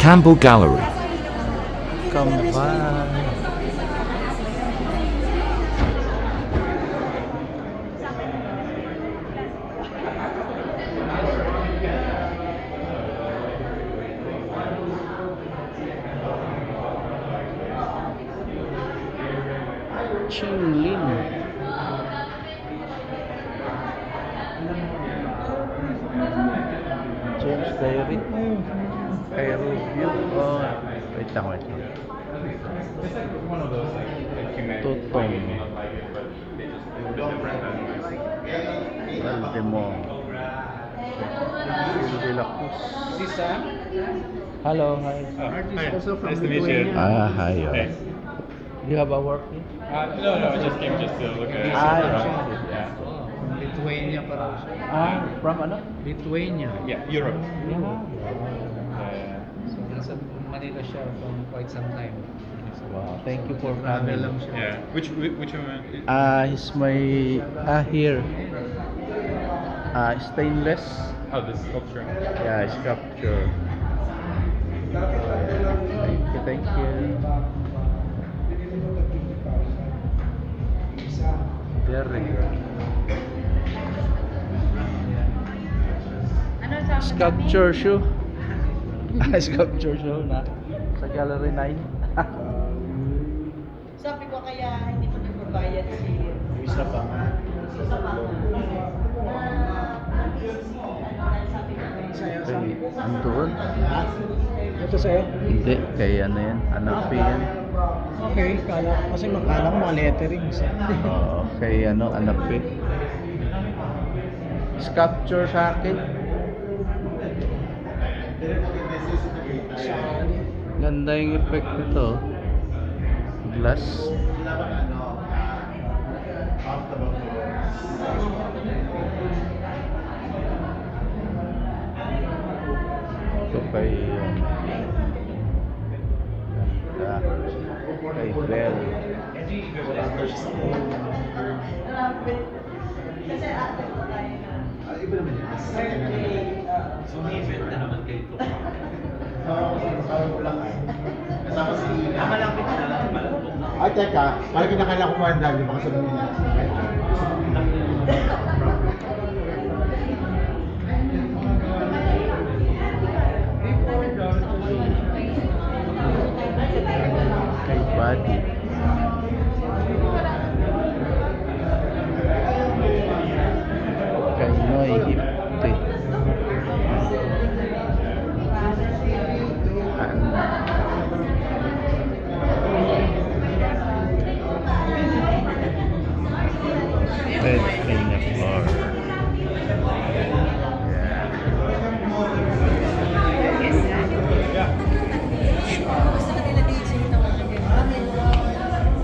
Campbell Gallery. Kambal. Chinglin. James Diary. Cairo View. Oh, wait lang, wait lang. Tutong. Valdemont. De la Cruz. This is Sam. Hello, hi. Artist also from Nice to meet you. Lithuania. Hi. Hey. Do you have a work here? No, I just came just to look at it. Yeah. From Lithuania pa raw siya. From ano? Lithuania. Yeah, Europe. So nasa Manila siya from quite some time. Wow, thank you for Travel coming. lang siya. Yeah. Which one? He's my here. Stainless. Oh, this sculpture. Yeah, sculpture. Thank you. Very good. Sculpture show. Sculpture show na sa Gallery 9. Sabi ko kaya hindi mo nagbabayad si Isa pa. Andun? Ito sa'yo? Hindi, kay ano yan, anak P yan. Okay, kasi makala ko mga letterings. Oo, kay ano, anak P. Sculpture sa akin. Ganda yung effect nito. Glass. Ito kay kay Bell. Kasi ate ko tayo na Ay, teka. Parang kinakailangan ko mga dami mga sabihin niya. Kay Buddy. Kay Noy Hipte. Red